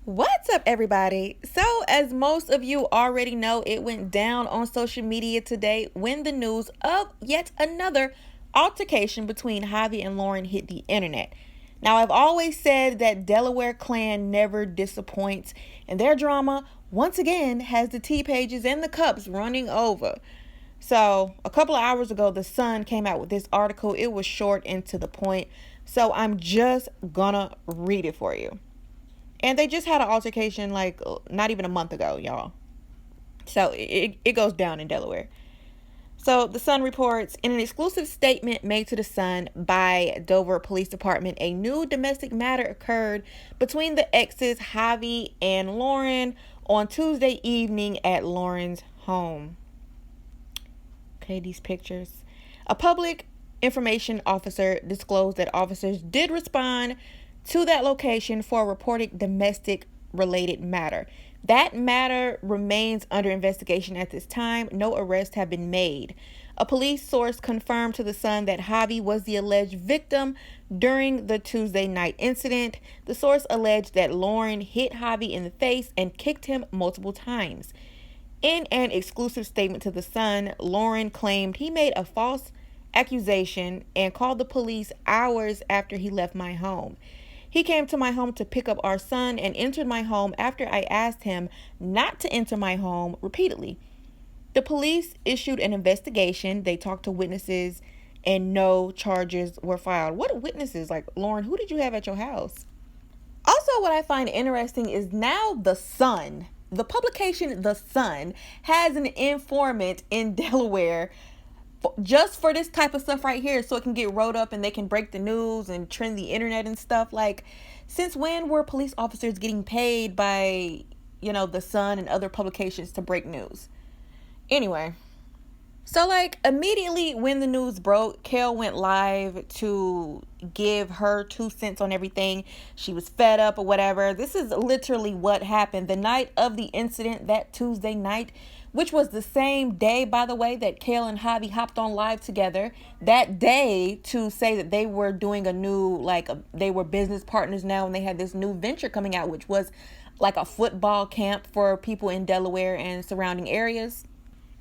What's up, everybody? So, as most of you already know, it went down on social media today when the news of yet another altercation between Javi and Lauren hit the internet. Now, I've always said that Delaware clan never disappoints, and their drama, once again, has the tea pages and the cups running over. So, a couple of hours ago, The Sun came out with this article. It was short and to the point, so I'm just gonna read it for you. And they just had an altercation like not even a month ago, y'all. So it goes down in Delaware. So the Sun reports in an exclusive statement made to the Sun by Dover Police Department, a new domestic matter occurred between the exes Javi and Lauren on Tuesday evening at Lauren's home. Okay, these pictures. A public information officer disclosed that officers did respond to that location for a reported domestic related matter. That matter remains under investigation at this time. No arrests have been made. A police source confirmed to the Sun that Javi was the alleged victim during the Tuesday night incident. The source alleged that Lauren hit Javi in the face and kicked him multiple times. In an exclusive statement to the Sun, Lauren claimed he made a false accusation and called the police hours after he left my home. He came to my home to pick up our son and entered my home after I asked him not to enter my home repeatedly. The police issued an investigation. They talked to witnesses and no charges were filed. What witnesses? Like, Lauren, who did you have at your house? Also, what I find interesting is now The Sun, the publication The Sun, has an informant in Delaware just for this type of stuff right here, so it can get wrote up and they can break the news and trend the internet and stuff. Like, since when were police officers getting paid by, The Sun and other publications to break news? Anyway, so like immediately when the news broke, Kail went live to give her 2 cents on everything. She was fed up or whatever. This is literally what happened the night of the incident, that Tuesday night, which was the same day, by the way, that Kail and Javi hopped on live together that day to say that they were doing a new, they were business partners now, and they had this new venture coming out, which was like a football camp for people in Delaware and surrounding areas.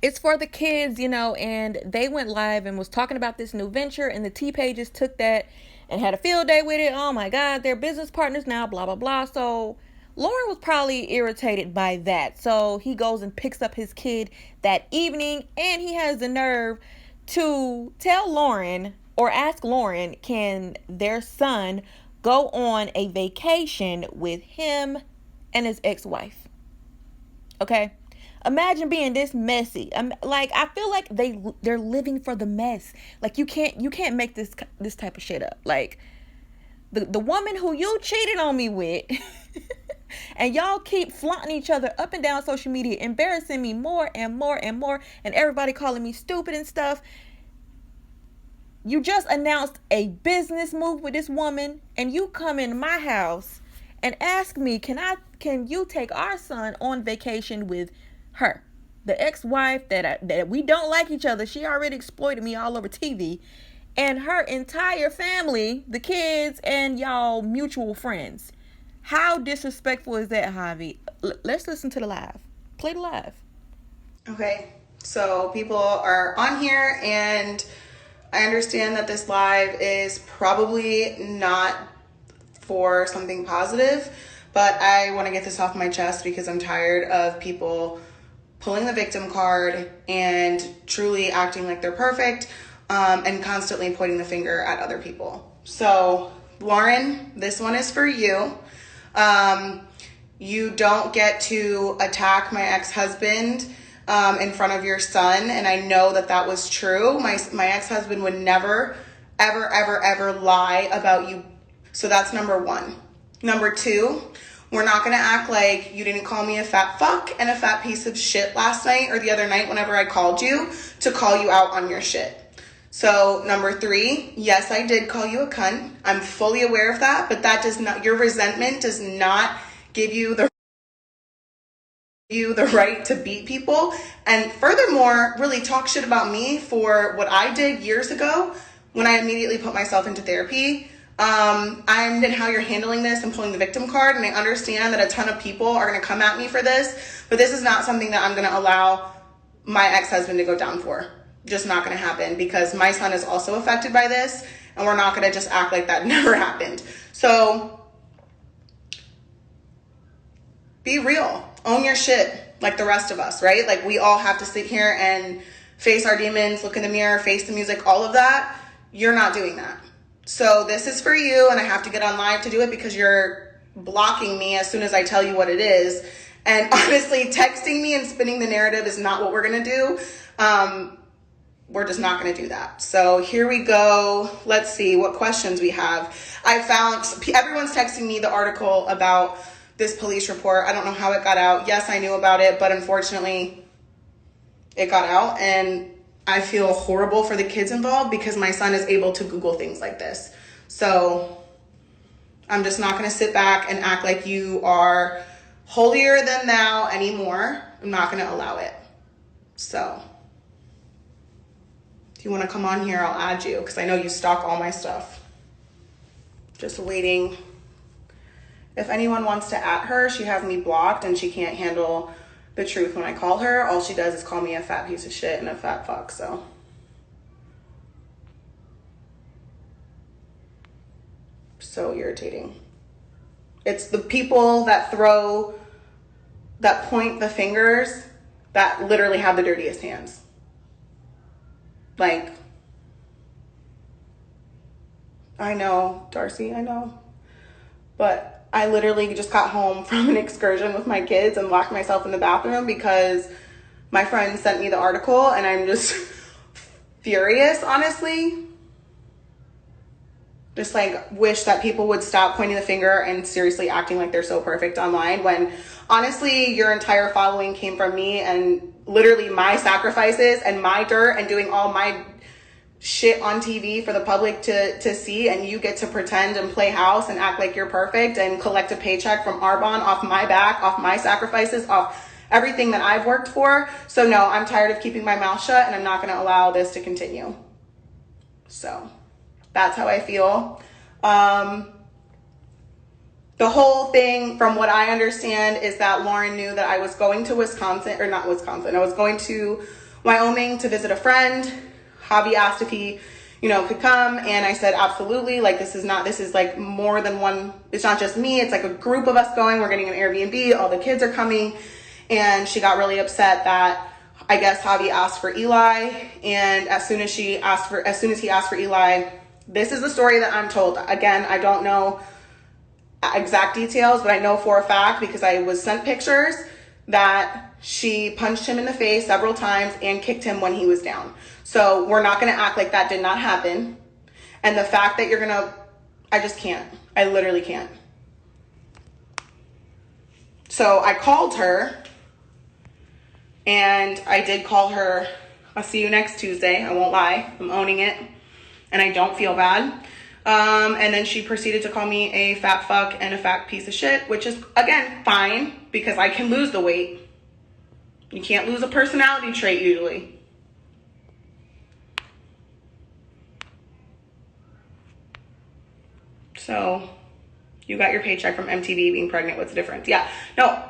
It's for the kids, and they went live and was talking about this new venture, and the T pages took that and had a field day with it. Oh my God, they're business partners now, blah, blah, blah. So Lauren was probably irritated by that. So he goes and picks up his kid that evening, and he has the nerve to tell Lauren or ask Lauren, can their son go on a vacation with him and his ex-wife? Okay. Imagine being this messy. I feel like they're living for the mess. Like you can't make this type of shit up. Like the woman who you cheated on me with, and y'all keep flaunting each other up and down social media, embarrassing me more and more and more, and everybody calling me stupid and stuff. You just announced a business move with this woman, and you come in my house and ask me, can you take our son on vacation with her, the ex-wife that we don't like each other? She already exploited me all over TV, and her entire family, the kids and y'all mutual friends. How disrespectful is that, Javi? Let's listen to the live. Play the live. Okay, so people are on here, and I understand that this live is probably not for something positive, but I want to get this off my chest because I'm tired of people pulling the victim card and truly acting like they're perfect, and constantly pointing the finger at other people. So, Lauren, this one is for you. You don't get to attack my ex-husband in front of your son, and I know that was true. My ex-husband would never, ever, ever, ever lie about you. So that's number one. Number two, we're not going to act like you didn't call me a fat fuck and a fat piece of shit last night or the other night whenever I called you to call you out on your shit. So number three, yes, I did call you a cunt. I'm fully aware of that, but your resentment does not give you the right to beat people. And furthermore, really talk shit about me for what I did years ago when I immediately put myself into therapy. I understand how you're handling this and pulling the victim card, and I understand that a ton of people are going to come at me for this, but this is not something that I'm going to allow my ex-husband to go down for. Just not going to happen, because my son is also affected by this, and we're not going to just act like that never happened. So be real. Own your shit like the rest of us, right? Like, we all have to sit here and face our demons, look in the mirror, face the music, all of that. You're not doing that. So this is for you, and I have to get on live to do it because you're blocking me as soon as I tell you what it is. And honestly, texting me and spinning the narrative is not what we're going to do. We're just not going to do that. So here we go. Let's see what questions we have. I found everyone's texting me the article about this police report. I don't know how it got out. Yes, I knew about it, but unfortunately it got out, and I feel horrible for the kids involved because my son is able to Google things like this. So I'm just not going to sit back and act like you are holier than thou anymore. I'm not going to allow it. So if you want to come on here, I'll add you, because I know you stalk all my stuff. Just waiting. If anyone wants to at her, she has me blocked and she can't handle the truth when I call her. All she does is call me a fat piece of shit and a fat fuck. So irritating. It's the people that point the fingers that literally have the dirtiest hands. Like, I know, Darcy, I know. But I literally just got home from an excursion with my kids and locked myself in the bathroom because my friend sent me the article, and I'm just furious, honestly. Just like wish that people would stop pointing the finger and seriously acting like they're so perfect online, when honestly your entire following came from me and literally my sacrifices and my dirt and doing all my shit on TV for the public to see, and you get to pretend and play house and act like you're perfect and collect a paycheck from Arbonne off my back, off my sacrifices, off everything that I've worked for. So no, I'm tired of keeping my mouth shut, and I'm not going to allow this to continue. So that's how I feel. The whole thing, from what I understand, is that Lauren knew that I was going to Wisconsin, or not Wisconsin, I was going to Wyoming to visit a friend. Javi asked if he, could come, and I said absolutely. Like, this is like more than one. It's not just me. It's like a group of us going. We're getting an Airbnb. All the kids are coming, and she got really upset that I guess Javi asked for Eli, and as soon as he asked for Eli, this is the story that I'm told. Again, I don't know exact details, but I know for a fact, because I was sent pictures, that she punched him in the face several times and kicked him when he was down. So we're not going to act like that did not happen. And the fact that I just can't. I literally can't. So I called her, and I did call her. I'll see you next Tuesday. I won't lie. I'm owning it. And I don't feel bad. And then she proceeded to call me a fat fuck and a fat piece of shit, which is, again, fine, because I can lose the weight. You can't lose a personality trait usually. So you got your paycheck from MTV being pregnant. What's the difference? Yeah. No,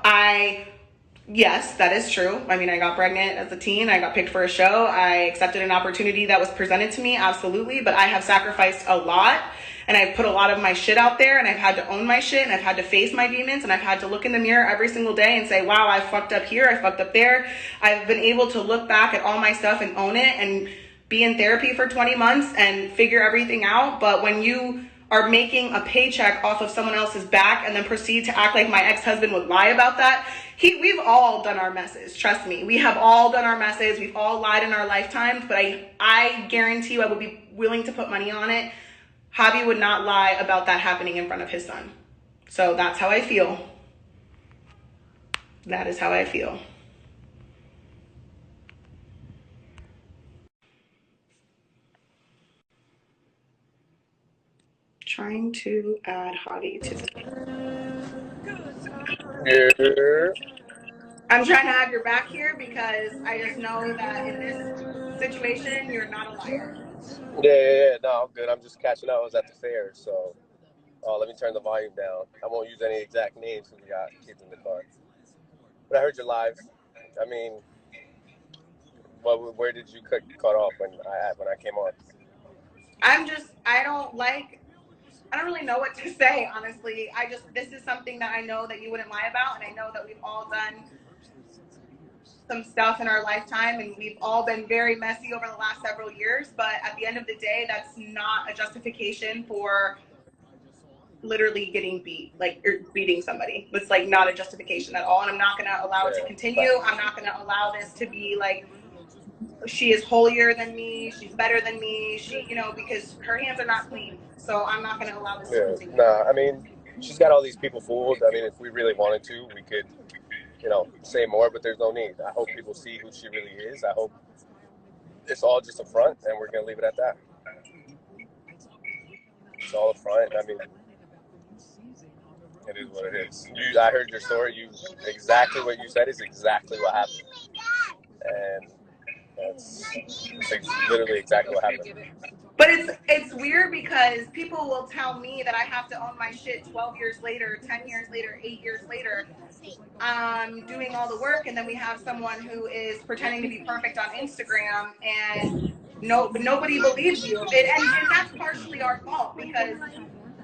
yes, that is true. I mean, I got pregnant as a teen. I got picked for a show. I accepted an opportunity that was presented to me. Absolutely. But I have sacrificed a lot, and I've put a lot of my shit out there, and I've had to own my shit, and I've had to face my demons, and I've had to look in the mirror every single day and say, wow, I fucked up here. I fucked up there. I've been able to look back at all my stuff and own it and be in therapy for 20 months and figure everything out. But when you are making a paycheck off of someone else's back and then proceed to act like my ex-husband would lie about that, we've all done our messes. Trust me, we have all done our messes. We've all lied in our lifetimes, but I guarantee you, I would be willing to put money on it, Javi would not lie about that happening in front of his son. So that's how I feel. That is how I feel. Trying to add Javi to the... Yeah. I'm trying to have your back here because I just know that in this situation, you're not a liar. Yeah. No, I'm good. I'm just catching up. I was at the fair, so let me turn the volume down. I won't use any exact names because we got kids in the car. But I heard you live. I mean, where did you cut off when I came on? I don't really know what to say, honestly. This is something that I know that you wouldn't lie about, and I know that we've all done some stuff in our lifetime, and we've all been very messy over the last several years. But at the end of the day, that's not a justification for literally getting beat, like, or beating somebody. It's like not a justification at all, and I'm not going to allow it to continue. I'm not going to allow this to be like she is holier than me, she's better than me, because her hands are not clean. So I'm not going to allow this to Yeah. continue. Nah, I mean, she's got all these people fooled. I mean, if we really wanted to, we could, say more, but there's no need. I hope people see who she really is. I hope it's all just a front, and we're gonna leave it at that. It's all a front. I mean, it is what it is. I heard your story. Exactly what you said is exactly what happened, and it's literally exactly what happened. But it's weird because people will tell me that I have to own my shit 12 years later, 10 years later, 8 years later, doing all the work, and then we have someone who is pretending to be perfect on Instagram, and nobody believes you. And that's partially our fault because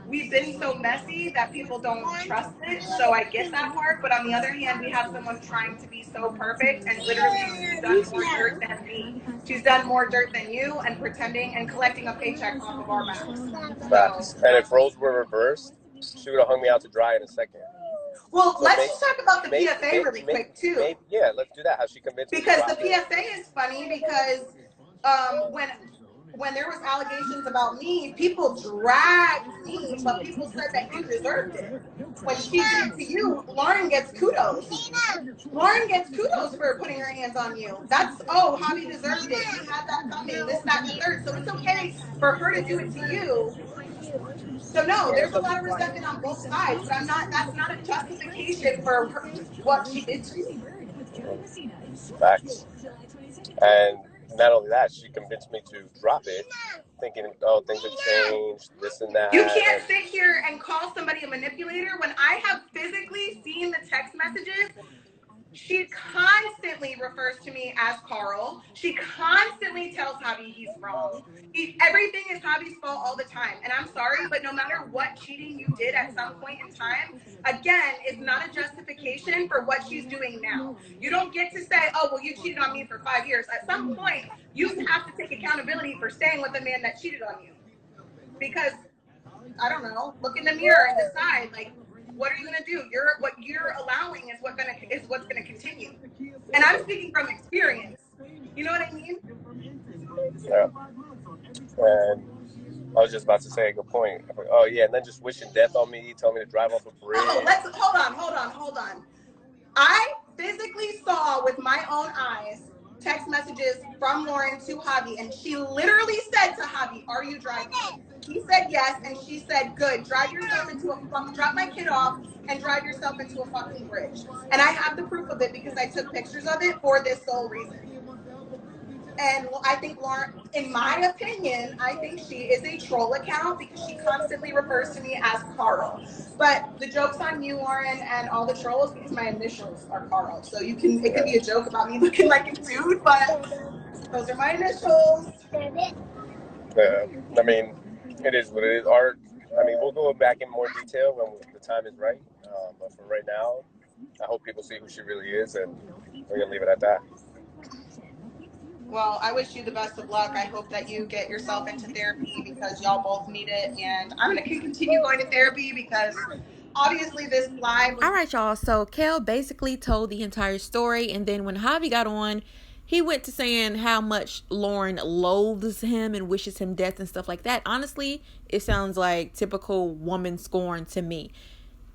we've been so messy that people don't trust it. So I get that part. But on the other hand, we have someone trying to be so perfect, and literally she's done more dirt than me. She's done more dirt than you, and pretending and collecting a paycheck off of our backs. So, Facts. And if roles were reversed, she would have hung me out to dry in a second. well, so let's just talk about the PFA really quick too. Yeah, let's do that. How she convinced me to Because drop the PFA is funny because when there was allegations about me, people dragged me, but people said that you deserved it. When she did it to you, Lauren gets kudos. Lauren gets kudos for putting her hands on you. Javi deserved it. He had that coming, this, that, and the third. So it's okay for her to do it to you. So no, there's a lot of resentment on both sides, but that's not a justification for what she did to you. Facts. And not only that, she convinced me to drop it, thinking, oh, things have changed, this and that. You can't sit here and call somebody a manipulator when I have physically seen the text messages. She constantly refers to me as Carl. She constantly tells Javi he's wrong. Everything is Javi's fault all the time. And I'm sorry, but no matter what cheating you did at some point in time, again, it's not a justification for what she's doing now. You don't get to say, oh, well, you cheated on me for 5 years. At some point, you have to take accountability for staying with a man that cheated on you. Because, I don't know, look in the mirror and decide, like, what are you gonna do? What you're allowing is what's gonna continue. And I'm speaking from experience. You know what I mean? Yeah. And I was just about to say a good point. Oh yeah, and then just wishing death on me, telling me to drive off a bridge. Hold on. I physically saw with my own eyes text messages from Lauren to Javi, and she literally said to Javi, "Are you driving?" He said yes, and she said, "Good, drop my kid off and drive yourself into a fucking bridge." And I have the proof of it because I took pictures of it for this sole reason. And I think Lauren, in my opinion, I think she is a troll account because she constantly refers to me as Carl. But the joke's on you, Lauren, and all the trolls because my initials are Carl. So it could be a joke about me looking like a dude, but those are my initials. I mean, it is what it is. We'll go back in more detail when the time is right. But for right now, I hope people see who she really is, and we're gonna leave it at that. Well, I wish you the best of luck. I hope that you get yourself into therapy because y'all both need it. And I'm going to continue going to therapy because obviously this live was... All right, y'all. So Kail basically told the entire story. And then when Javi got on, he went to saying how much Lauren loathes him and wishes him death and stuff like that. Honestly, it sounds like typical woman scorn to me.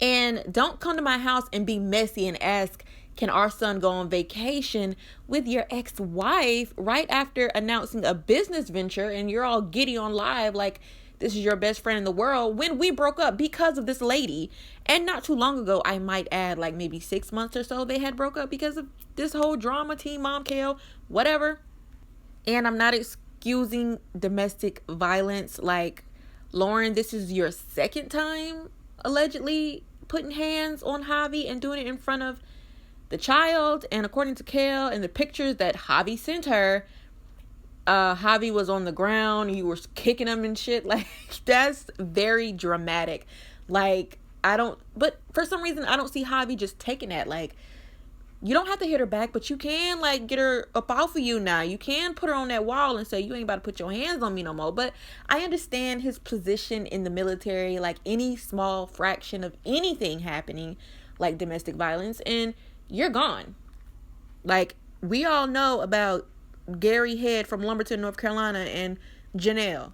And don't come to my house and be messy and ask, can our son go on vacation with your ex-wife right after announcing a business venture and you're all giddy on live like this is your best friend in the world when we broke up because of this lady. And not too long ago, I might add, like maybe 6 months or so, they had broke up because of this whole drama, Teen Mom Kail, whatever. And I'm not excusing excusing domestic violence. Like, Lauren, this is your second time allegedly putting hands on Javi and doing it in front of the child. And according to Kail, in the pictures that Javi sent her, Javi was on the ground. You were kicking him and shit. Like, that's very dramatic. Like, but for some reason, I don't see Javi just taking that. Like, you don't have to hit her back, but you can, like, get her up off of you now. You can put her on that wall and say, you ain't about to put your hands on me no more. But I understand his position in the military, like, any small fraction of anything happening, like domestic violence, and you're gone. Like, we all know about Gary Head from Lumberton, North Carolina, and Janelle.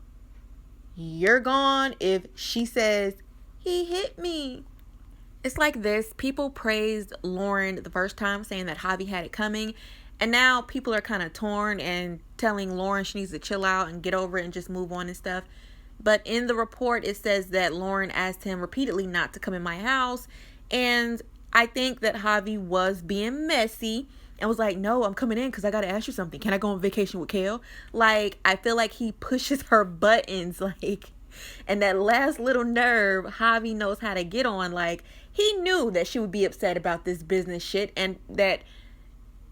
You're gone if she says, he hit me. It's like this. People praised Lauren the first time, saying that Javi had it coming. And now people are kind of torn and telling Lauren she needs to chill out and get over it and just move on and stuff. But in the report, it says that Lauren asked him repeatedly not to come in my house. And I think that Javi was being messy and was like, no, I'm coming in because I got to ask you something. Can I go on vacation with Kail? Like, I feel like he pushes her buttons, like, and that last little nerve Javi knows how to get on. Like, he knew that she would be upset about this business shit, and that,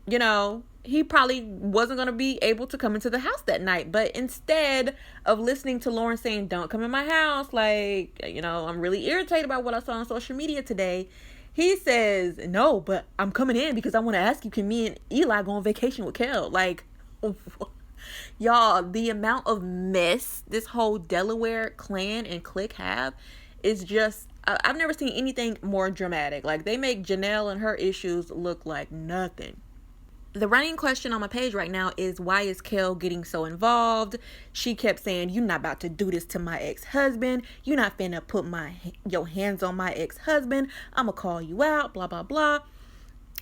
you know, he probably wasn't going to be able to come into the house that night. But instead of listening to Lauren saying, don't come in my house, like, you know, I'm really irritated about what I saw on social media today, he says, no, but I'm coming in because I want to ask you, can me and Eli go on vacation with Kail? Like, y'all, the amount of mess this whole Delaware clan and clique have is just, I've never seen anything more dramatic. Like, they make Janelle and her issues look like nothing. The running question on my page right now is, why is Kail getting so involved? She kept saying, you're not about to do this to my ex-husband. You're not finna put your hands on my ex-husband. I'm gonna call you out, blah, blah, blah.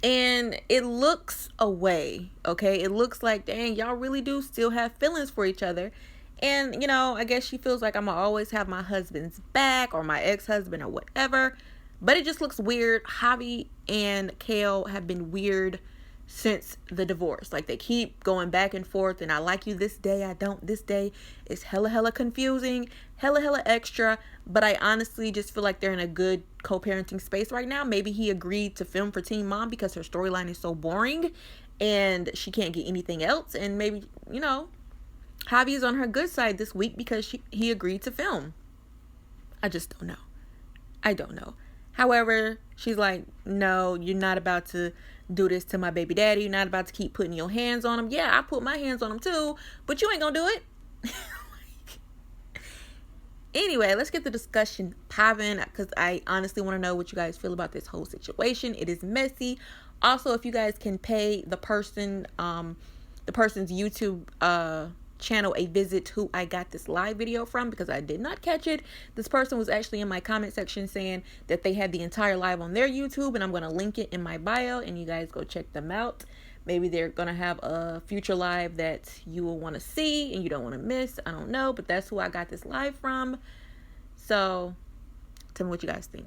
And it looks away, okay? It looks like, dang, y'all really do still have feelings for each other. And, you know, I guess she feels like I'm gonna always have my husband's back, or my ex-husband, or whatever. But it just looks weird. Javi and Kail have been weird since the divorce. Like, they keep going back and forth, and I like you this day, I don't this day. It's hella confusing, hella extra. But I honestly just feel like they're in a good co-parenting space right now. Maybe he agreed to film for Teen Mom because her storyline is so boring and she can't get anything else. And maybe, you know, Javi is on her good side this week because he agreed to film. I just don't know. I don't know. However, she's like, no, you're not about to do this to my baby daddy. You're not about to keep putting your hands on him. Yeah, I put my hands on him too, but you ain't gonna do it. Anyway, let's get the discussion popping, because I honestly want to know what you guys feel about this whole situation. It is messy. Also, if you guys can pay the person's YouTube channel a visit who I got this live video from, because I did not catch it. This person was actually in my comment section saying that they had the entire live on their YouTube, and I'm going to link it in my bio, and you guys go check them out. Maybe they're going to have a future live that you will want to see and you don't want to miss. I don't know, but that's who I got this live from. So tell me what you guys think.